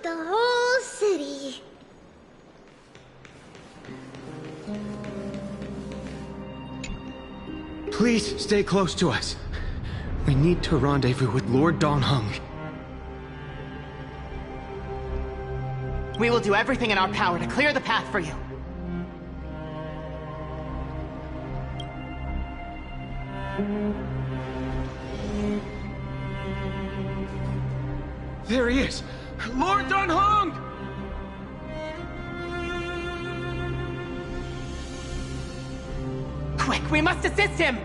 the whole city. Please stay close to us. We need to rendezvous with Lord Donghung. We will do everything in our power to clear the path for you. There he is! Lord Donghung! Quick, we must assist him!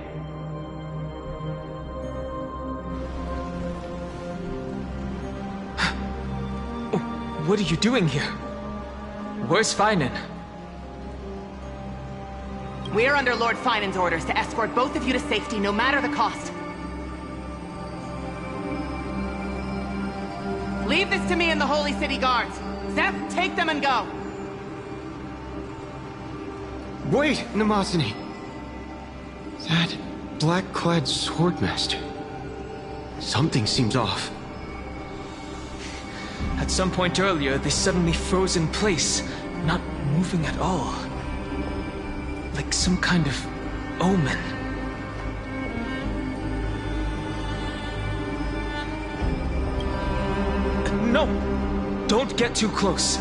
What are you doing here? Where's Finan? We are under Lord Finan's orders to escort both of you to safety, no matter the cost. Leave this to me and the Holy City Guards. Zeph, take them and go. Wait, Namasani. That black-clad swordmaster. Something seems off. At some point earlier, they suddenly froze in place, not moving at all. Like some kind of omen. No! Don't get too close.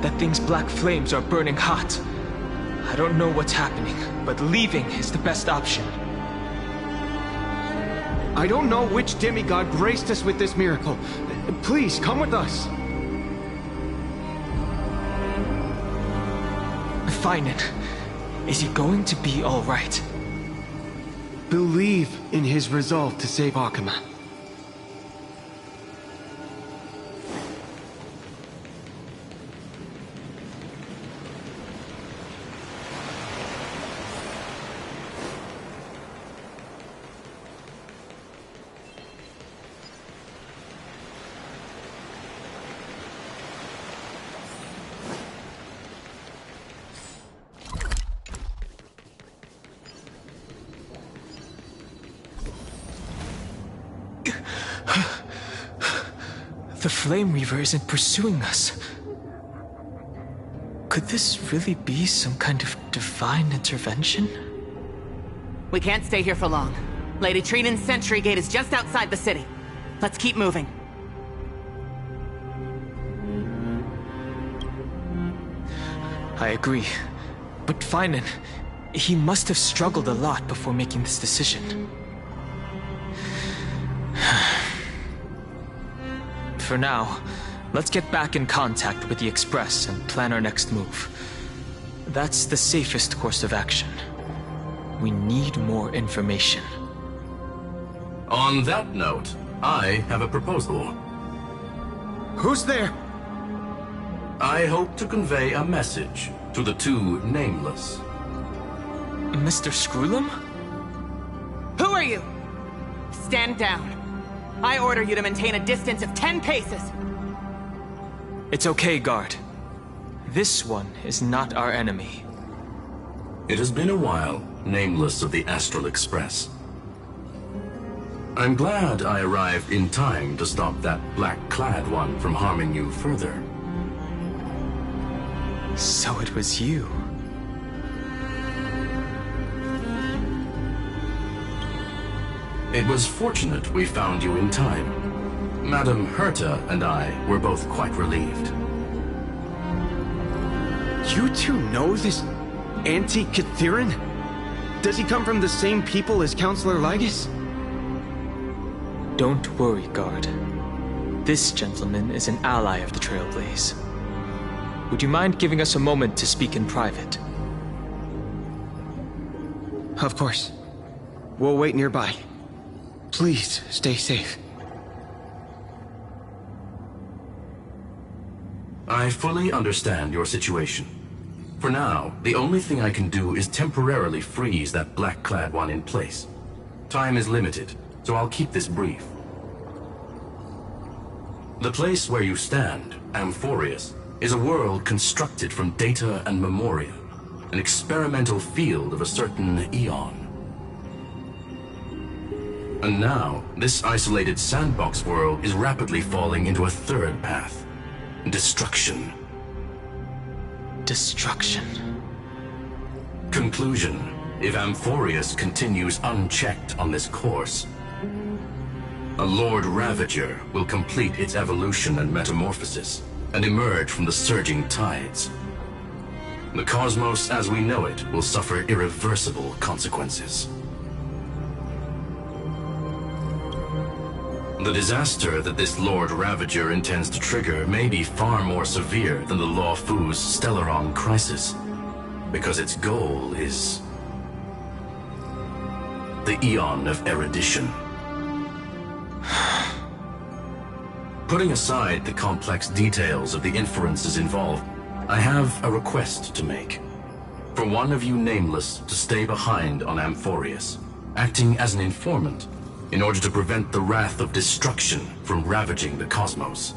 That thing's black flames are burning hot. I don't know what's happening, but leaving is the best option. I don't know which demigod graced us with this miracle. Please, come with us. Finan, is he going to be all right? Believe in his resolve to save Akuma. The Flame Reaver isn't pursuing us. Could this really be some kind of divine intervention? We can't stay here for long. Lady Trinan's sentry gate is just outside the city. Let's keep moving. I agree. But Finan, he must have struggled a lot before making this decision. For now, let's get back in contact with the Express and plan our next move. That's the safest course of action. We need more information. On that note, I have a proposal. Who's there? I hope to convey a message to the two nameless. Mr. Screwlum? Who are you? Stand down. I order you to maintain a distance of 10 paces. It's okay, guard. This one is not our enemy. It has been a while, nameless of the Astral Express. I'm glad I arrived in time to stop that black-clad one from harming you further. So it was you. It was fortunate we found you in time. Madame Herta and I were both quite relieved. You two know this anti-Cathiran? Does he come from the same people as Counselor Lygus? Don't worry, guard. This gentleman is an ally of the Trailblaze. Would you mind giving us a moment to speak in private? Of course. We'll wait nearby. Please, stay safe. I fully understand your situation. For now, the only thing I can do is temporarily freeze that black-clad one in place. Time is limited, so I'll keep this brief. The place where you stand, Amphorius, is a world constructed from data and memoria, an experimental field of a certain eon. And now, this isolated sandbox world is rapidly falling into a third path. destruction. Destruction. Conclusion. If Amphorius continues unchecked on this course, a Lord Ravager will complete its evolution and metamorphosis, and emerge from the surging tides. The cosmos as we know it will suffer irreversible consequences. The disaster that this Lord Ravager intends to trigger may be far more severe than the Law Fu's Stellaron crisis, because its goal is the Eon of Erudition. Putting aside the complex details of the inferences involved, I have a request to make. For one of you nameless to stay behind on Amphorius, acting as an informant, in order to prevent the wrath of destruction from ravaging the cosmos.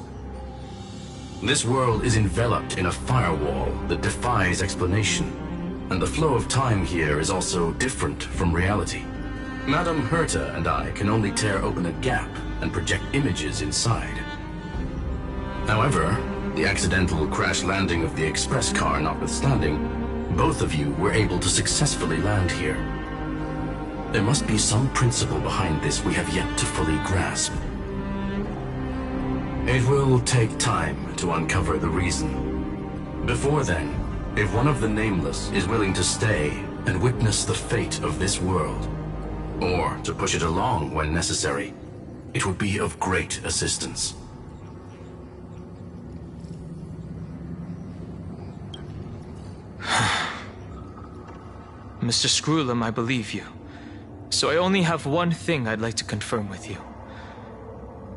This world is enveloped in a firewall that defies explanation, and the flow of time here is also different from reality. Madame Herta and I can only tear open a gap and project images inside. However, the accidental crash landing of the express car notwithstanding, both of you were able to successfully land here. There must be some principle behind this we have yet to fully grasp. It will take time to uncover the reason. Before then, if one of the Nameless is willing to stay and witness the fate of this world, or to push it along when necessary, it would be of great assistance. Mr. Screwlum, I believe you. So I only have one thing I'd like to confirm with you.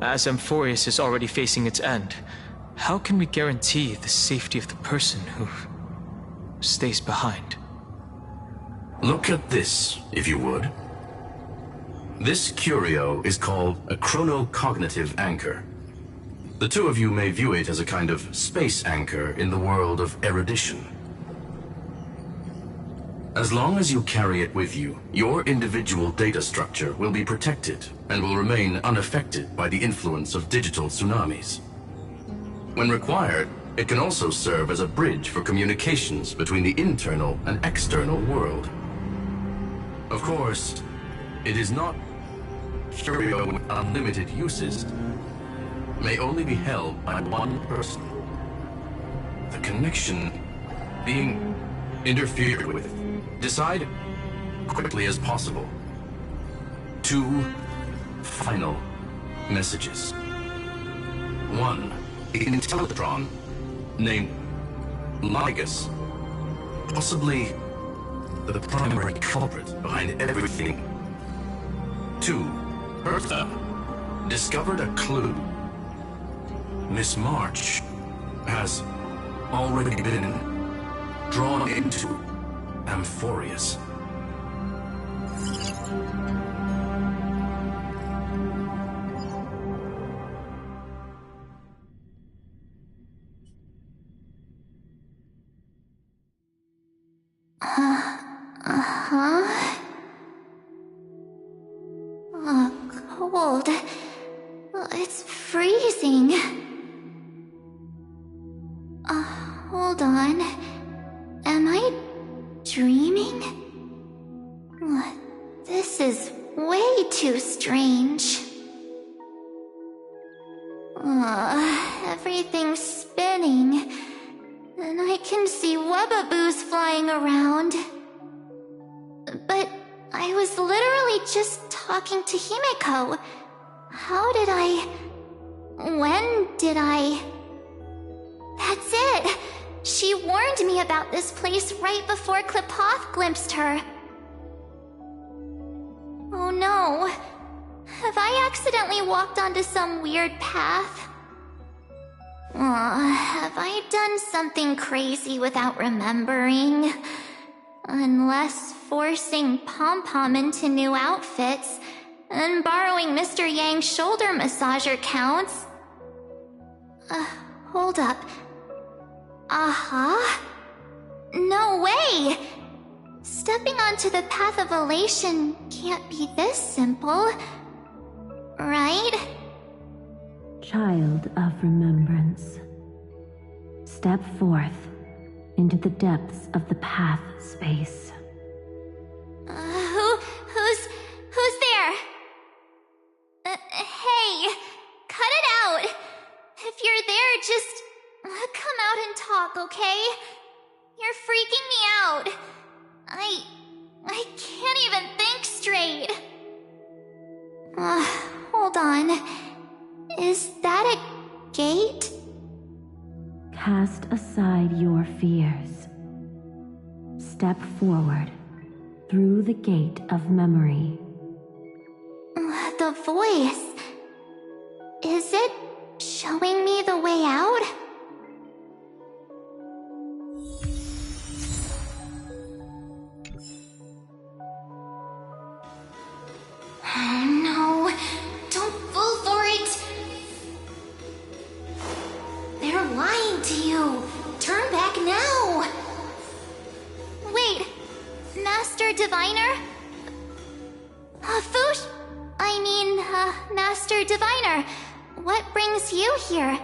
As Amphorius is already facing its end, how can we guarantee the safety of the person who stays behind? Look at this, if you would. This curio is called a chronocognitive anchor. The two of you may view it as a kind of space anchor in the world of erudition. As long as you carry it with you, your individual data structure will be protected and will remain unaffected by the influence of digital tsunamis. When required, it can also serve as a bridge for communications between the internal and external world. Of course, it is not curio with unlimited uses, may only be held by one person. The connection being interfered with. Decide quickly as possible. 2 final messages. 1. Intellatron named Ligus, possibly the primary culprit behind everything. 2. Herta discovered a clue. Miss March has already been drawn into Amphorius. Cold. It's freezing. Hold on. Am I dreaming? This is way too strange. Everything's spinning, and I can see webaboos flying around. But I was literally just talking to Himeko. How did I... When did I... That's it! She warned me about this place right before Klipoth glimpsed her. Oh no. Have I accidentally walked onto some weird path? Have I done something crazy without remembering? Unless forcing Pom-Pom into new outfits and borrowing Mr. Yang's shoulder massager counts. Hold up. No way! Stepping onto the path of elation can't be this simple, right? Child of remembrance, Step forth into the depths of the path space. Who's there? Hey, cut it out. If you're there, just come out and talk, okay? You're freaking me out. I can't even think straight. Hold on. Is that a gate? Cast aside your fears. Step forward through the gate of memory. The voice. Is it showing me the way out? No, don't fall for it. They're lying to you. Turn back now. Wait, Master Diviner? Fush? Master Diviner, what brings you here?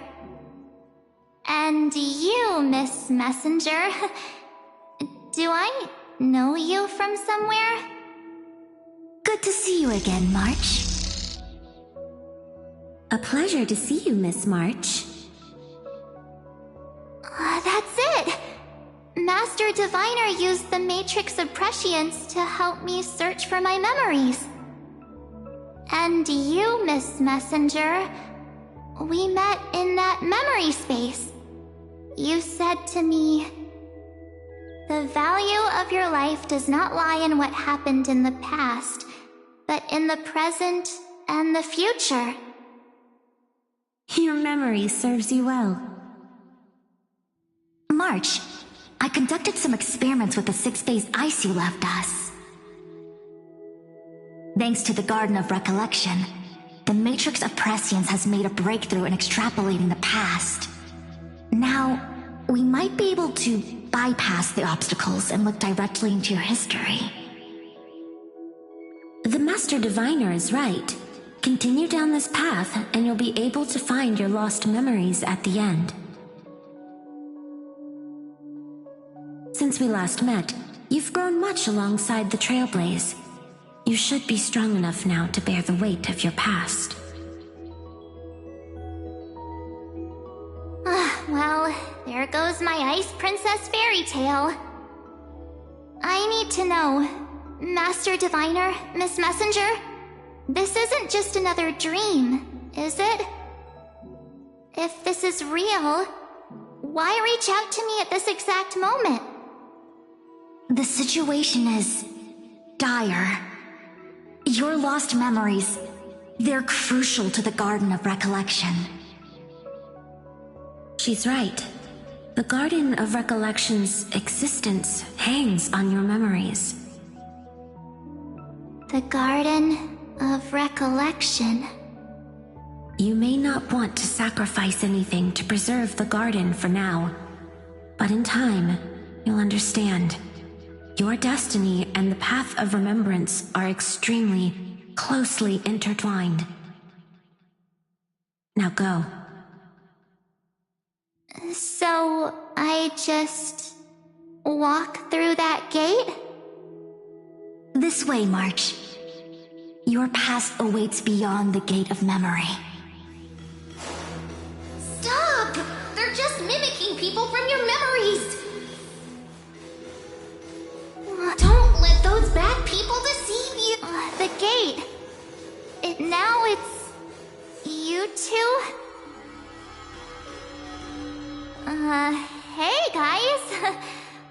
And you, Miss Messenger. Do I know you from somewhere? Good to see you again, March. A pleasure to see you, Miss March. That's it! Master Diviner used the Matrix of Prescience to help me search for my memories. And you, Miss Messenger, we met in that memory space. You said to me, "The value of your life does not lie in what happened in the past, but in the present and the future." Your memory serves you well. March, I conducted some experiments with the 6-phase ice you left us. Thanks to the Garden of Recollection, the Matrix of Prescience has made a breakthrough in extrapolating the past. Now, we might be able to bypass the obstacles and look directly into your history. The Master Diviner is right. Continue down this path, and you'll be able to find your lost memories at the end. Since we last met, you've grown much alongside the Trailblaze. You should be strong enough now to bear the weight of your past. Well, there goes my Ice Princess fairy tale. I need to know, Master Diviner, Miss Messenger, this isn't just another dream, is it? If this is real, why reach out to me at this exact moment? The situation is dire. Your lost memories, they're crucial to the Garden of Recollection. She's right. The Garden of Recollection's existence hangs on your memories. The Garden of Recollection. You may not want to sacrifice anything to preserve the garden for now, but in time, you'll understand. Your destiny and the path of remembrance are extremely, closely intertwined. Now go. So, I just walk through that gate? This way, March. Your past awaits beyond the Gate of Memory. Stop! They're just mimicking people from your memories! Don't let those bad people deceive you! The gate. Now it's... you two? Hey guys!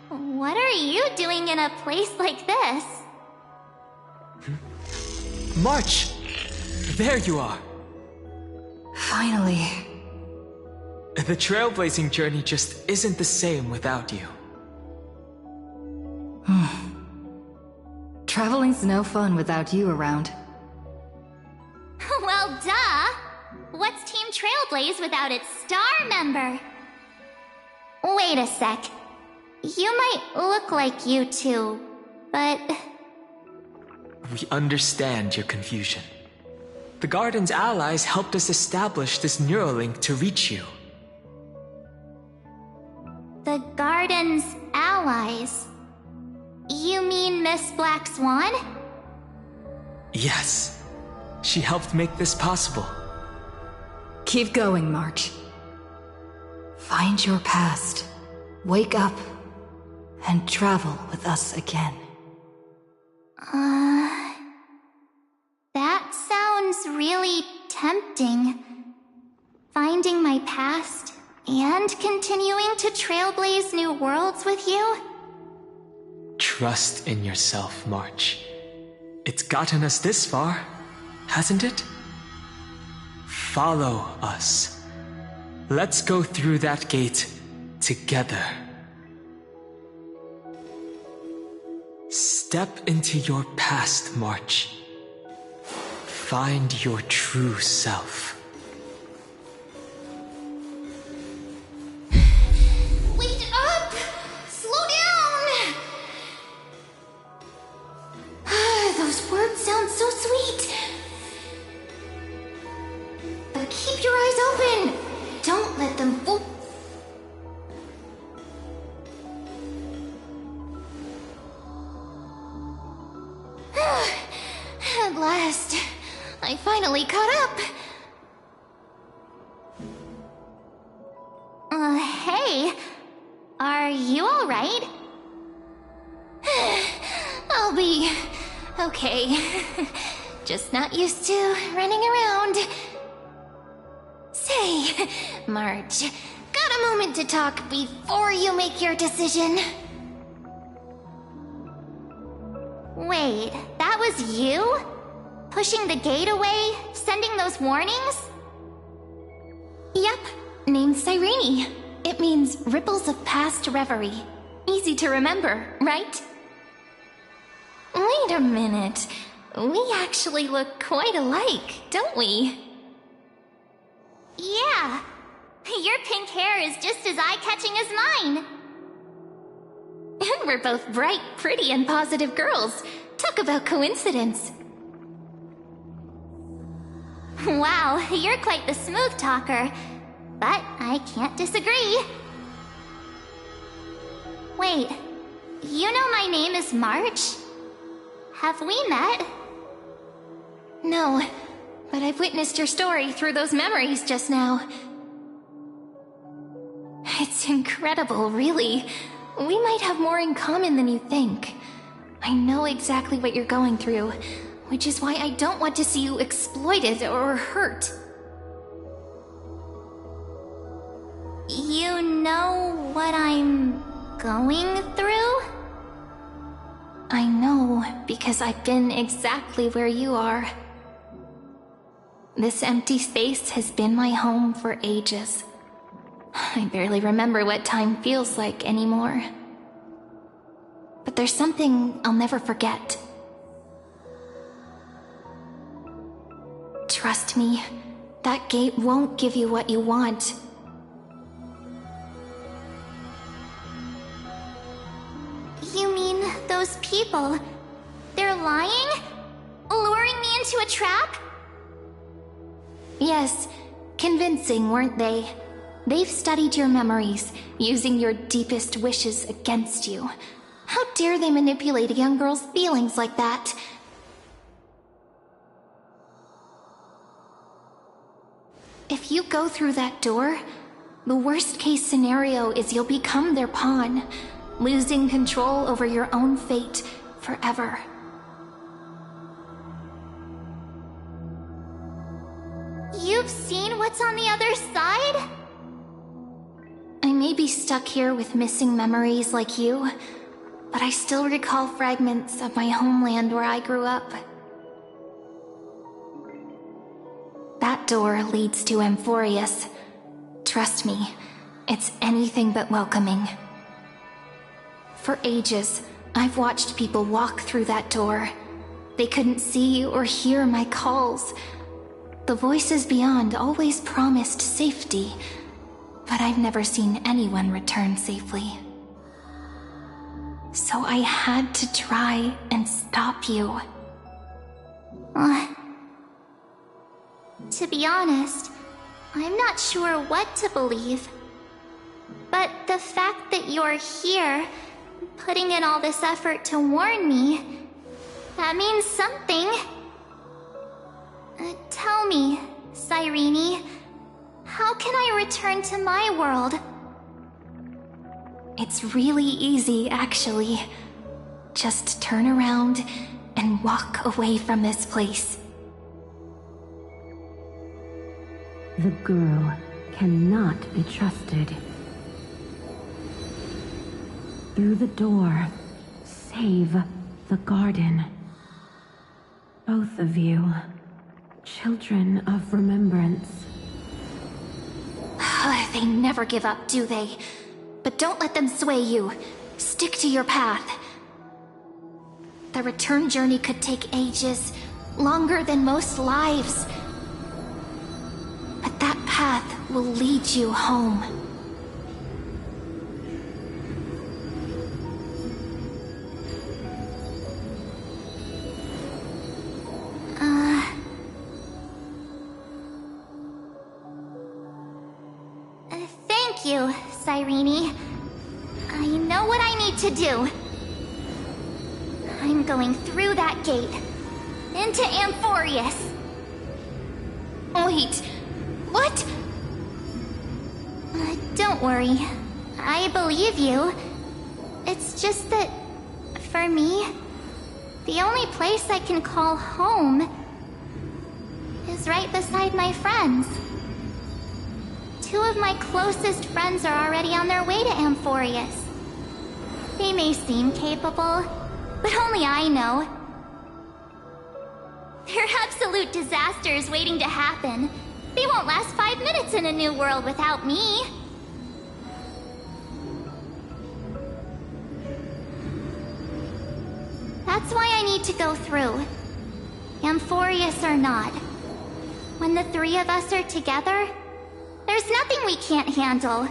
What are you doing in a place like this? March! There you are! Finally. The trailblazing journey just isn't the same without you. Traveling's no fun without you around. Well, duh! What's Team Trailblaze without its star member? Wait a sec. You might look like you two, but... We understand your confusion. The Garden's allies helped us establish this Neuralink to reach you. The Garden's allies. You mean Miss Black Swan? Yes. She helped make this possible. Keep going, March. Find your past, wake up, and travel with us again. That sounds really tempting. Finding my past and continuing to trailblaze new worlds with you? Trust in yourself, March. It's gotten us this far, hasn't it? Follow us. Let's go through that gate together. Step into your past, March. Find your true self. Wait up! Slow down! Those words sound so sweet. But keep your eyes open. Don't let them fool. At last, I finally caught up. Hey, are you all right? I'll be okay. Just not used to running around. Say, Marge, got a moment to talk before you make your decision? Wait, that was you? Pushing the gate away? Sending those warnings? Yep, named Cyrene. It means ripples of past reverie. Easy to remember, right? Wait a minute. We actually look quite alike, don't we? Yeah. Your pink hair is just as eye-catching as mine. And we're both bright, pretty, and positive girls. Talk about coincidence. Wow, you're quite the smooth talker. But I can't disagree. Wait, you know my name is March? Have we met? No, but I've witnessed your story through those memories just now. It's incredible, really. We might have more in common than you think. I know exactly what you're going through, which is why I don't want to see you exploited or hurt. You know what I'm going through? I know, because I've been exactly where you are. This empty space has been my home for ages. I barely remember what time feels like anymore. But there's something I'll never forget. Trust me, that gate won't give you what you want. You mean those people? They're lying? Luring me into a trap? Yes, convincing, weren't they? They've studied your memories, using your deepest wishes against you. How dare they manipulate a young girl's feelings like that? If you go through that door, the worst-case scenario is you'll become their pawn, losing control over your own fate forever. You've seen what's on the other side? I may be stuck here with missing memories like you, but I still recall fragments of my homeland where I grew up. That door leads to Amphorius. Trust me, it's anything but welcoming. For ages, I've watched people walk through that door. They couldn't see or hear my calls. The voices beyond always promised safety, but I've never seen anyone return safely. So I had to try and stop you. To be honest, I'm not sure what to believe. But the the fact that you're here, putting in all this effort to warn me, that means something. Tell me, Cyrene, how can I return to my world? It's really easy, actually. Just turn around and walk away from this place. The girl cannot be trusted. Through the door, save the garden. Both of you, children of remembrance. They never give up, do they? But don't let them sway you. Stick to your path. The return journey could take ages, longer than most lives. But that path will lead you home. Thank you, Cyrene. I know what I need to do. I'm going through that gate, into Amphorius. Wait, what? Don't worry. I believe you. It's just that, for me, the only place I can call home is right beside my friends. Two of my closest friends are already on their way to Amphorius. They may seem capable, but only I know. They're absolute disasters waiting to happen. They won't last 5 minutes in a new world without me. That's why I need to go through. Amphorius or not. When the three of us are together, there's nothing we can't handle.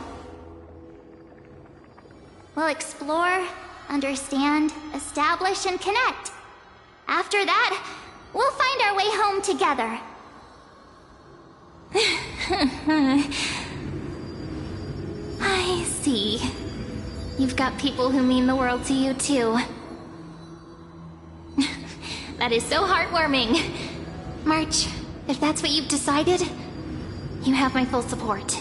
We'll explore, understand, establish, and connect. After that, we'll find our way home together. I see. You've got people who mean the world to you, too. That is so heartwarming. March, if that's what you've decided, you have my full support.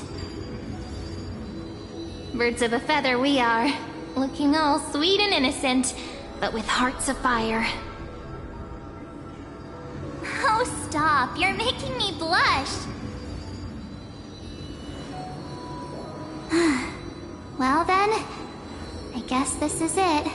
Birds of a feather we are, looking all sweet and innocent, but with hearts of fire. Oh, stop. You're making me blush. Well then, I guess this is it.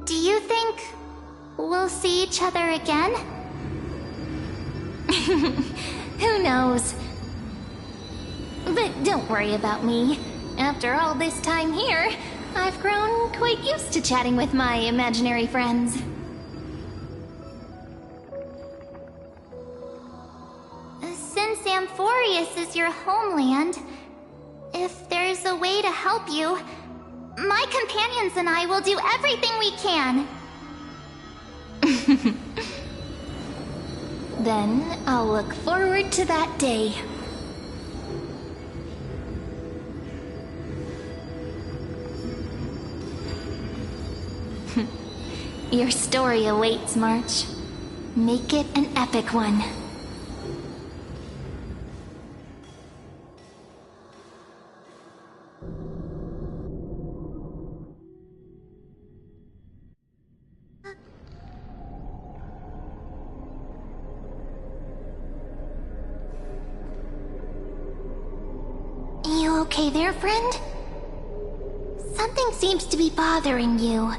Do you think we'll see each other again? Who knows? But don't worry about me. After all this time here, I've grown quite used to chatting with my imaginary friends. Since Amphorius is your homeland, if there's a way to help you, my companions and I will do everything we can. Then I'll look forward to that day. Your story awaits, March. Make it an epic one. You okay there, friend? Something seems to be bothering you.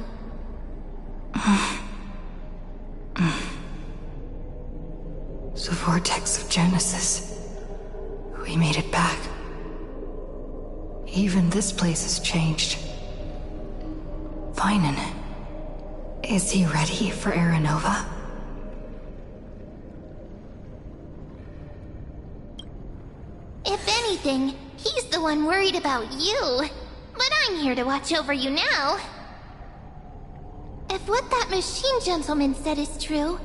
The vortex of Genesis. We made it back. Even this place has changed. Finan. Is he ready for Aranova? If anything, he's the one worried about you. But I'm here to watch over you now. If If what that machine gentleman said is true,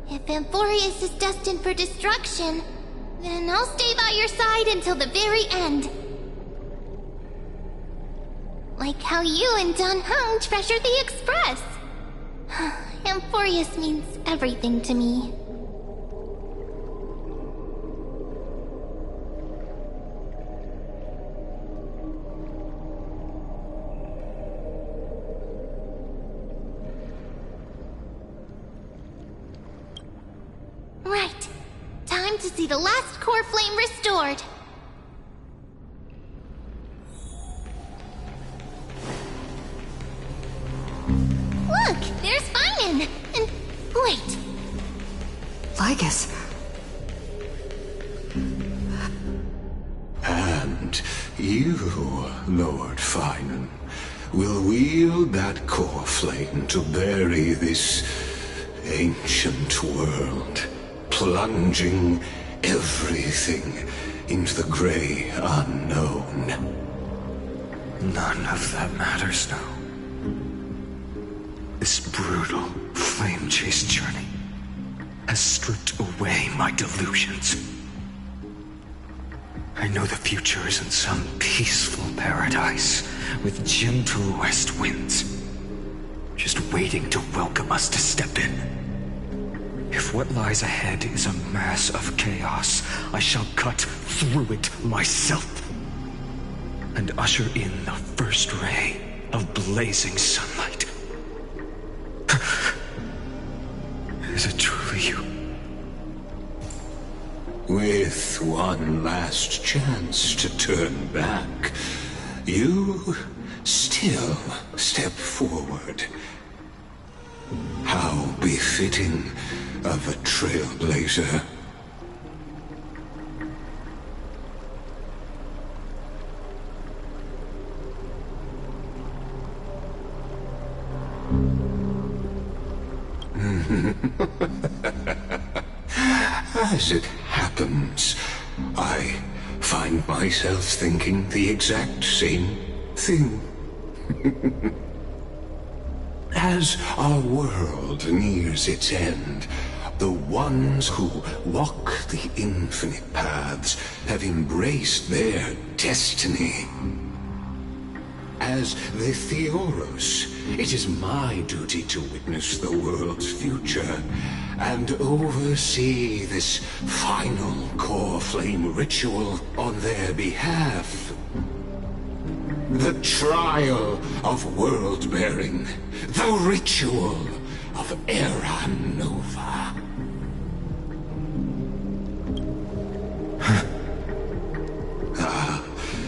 if Amphorius is destined for destruction, then I'll stay by your side until the very end. Like how you and Dun Hung treasure the Express. Amphorius means everything to me. Right. Time to see the last core flame restored. Look, there's Finan! And wait. Lygus. And you, Lord Finan, will wield that core flame to bury this ancient world, plunging everything into the gray unknown. None of that matters now. This brutal, flame-chased journey has stripped away my delusions. I know the future is in some peaceful paradise with gentle west winds, just waiting to welcome us to step in. If what lies ahead is a mass of chaos, I shall cut through it myself and usher in the first ray of blazing sunlight. Is it truly you? With one last chance to turn back, you still step forward. How befitting of a trailblazer. As it happens, I find myself thinking the exact same thing. As our world nears its end, the ones who walk the infinite paths have embraced their destiny. As the Theoros, it is my duty to witness the world's future and oversee this final core flame ritual on their behalf. The trial of world-bearing, the ritual of Era Nova.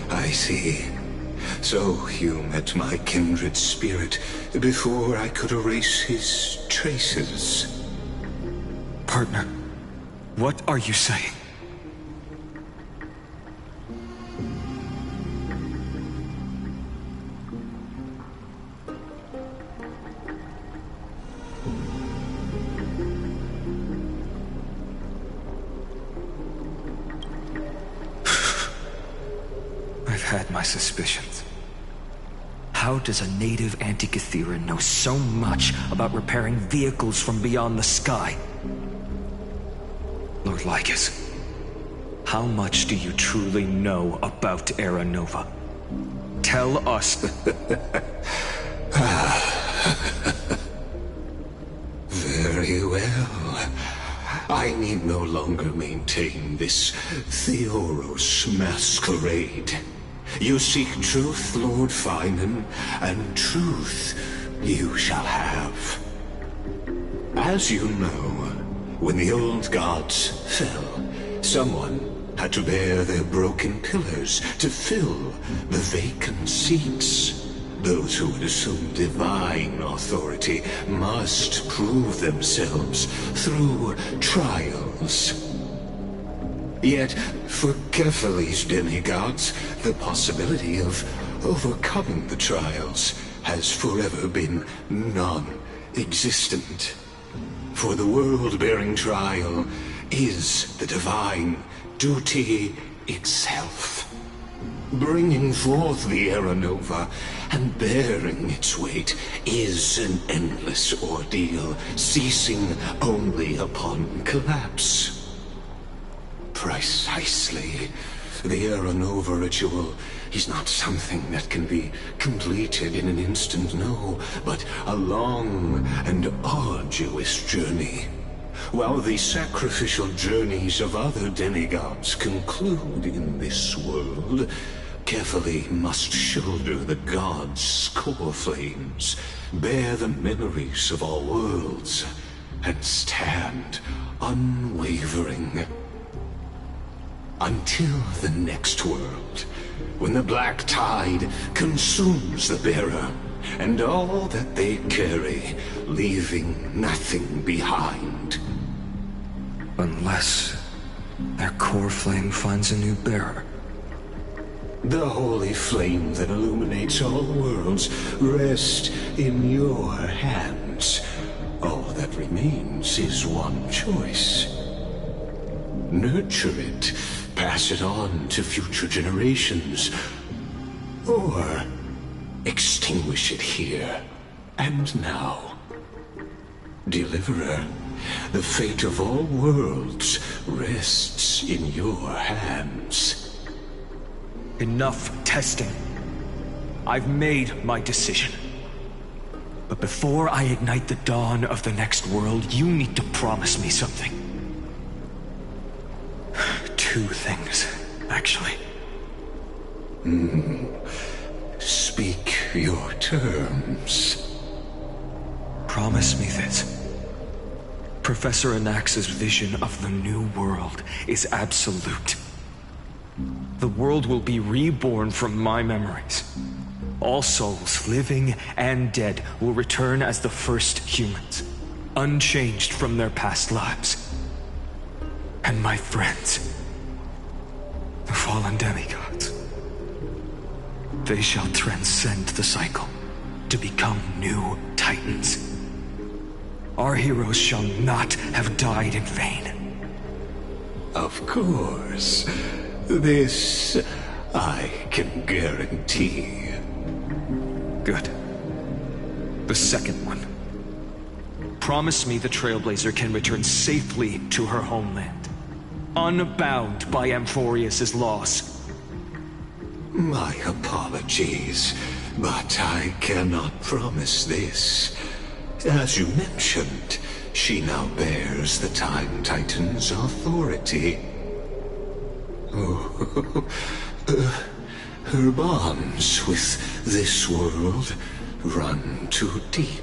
I see. So you met my kindred spirit before I could erase his traces. Partner, what are you saying? I've had my suspicions. How does a native Antikytheran know so much about repairing vehicles from beyond the sky? Lord Lygus, how much do you truly know about Era Nova? Tell us. Very well. I need no longer maintain this Theoros masquerade. You seek truth, Lord Finan, and truth you shall have. As you know, when the old gods fell, someone had to bear their broken pillars to fill the vacant seats. Those who would assume divine authority must prove themselves through trials. Yet, for Kephales's demigods, the possibility of overcoming the trials has forever been non-existent. For the world-bearing trial is the divine duty itself. Bringing forth the Era Nova and bearing its weight is an endless ordeal, ceasing only upon collapse. Precisely. The Era Nova ritual is not something that can be completed in an instant, no, but a long and arduous journey. While the sacrificial journeys of other demigods conclude in this world, carefully must shoulder the gods' core flames, bear the memories of all worlds, and stand unwavering. Until the next world, when the black tide consumes the bearer, and all that they carry, leaving nothing behind. Unless their core flame finds a new bearer. The holy flame that illuminates all worlds rests in your hands. All that remains is one choice. Nurture it, pass it on to future generations, or extinguish it here and now. Deliverer, the fate of all worlds rests in your hands. Enough testing. I've made my decision. But before I ignite the dawn of the next world, you need to promise me something. 2 things, actually. Speak your terms. Promise me this. Professor Anax's vision of the new world is absolute. The world will be reborn from my memories. All souls, living and dead, will return as the first humans, unchanged from their past lives. And my friends, the fallen demigods, they shall transcend the cycle to become new titans. Our heroes shall not have died in vain. Of course. This I can guarantee. Good. The second one. Promise me the Trailblazer can return safely to her homeland, unbound by Amphorius' loss. My apologies, but I cannot promise this. As you mentioned, she now bears the Time Titan's authority. Her bonds with this world run too deep.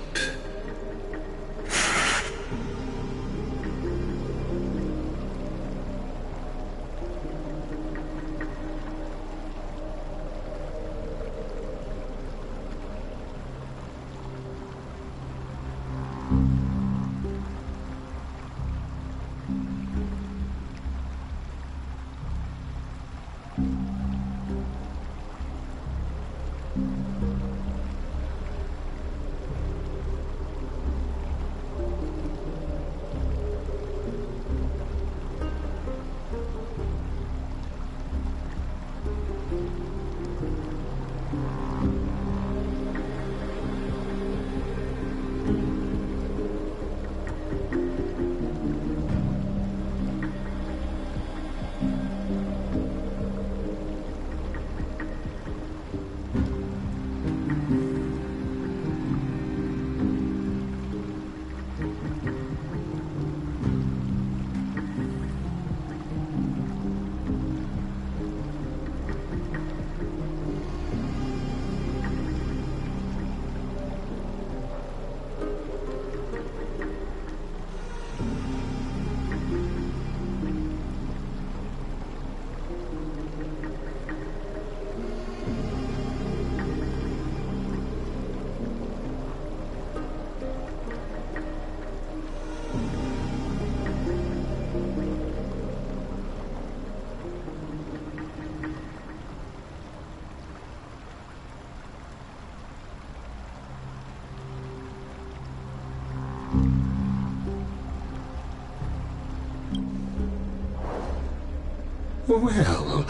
Well,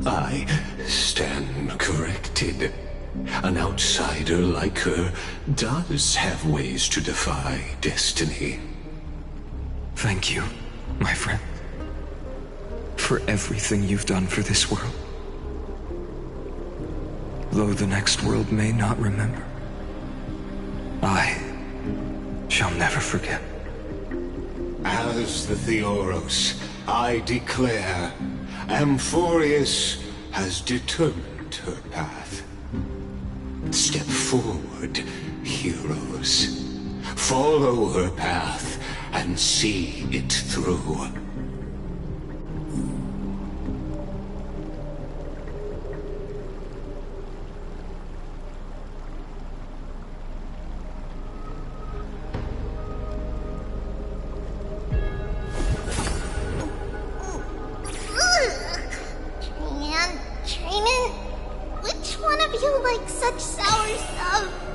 I stand corrected. An outsider like her does have ways to defy destiny. Thank you, my friend, for everything you've done for this world. Though the next world may not remember, I shall never forget. As the Theoros, I declare, Amphorius has determined her path. Step forward, heroes. Follow her path and see it through. Training? Which one of you likes such sour stuff?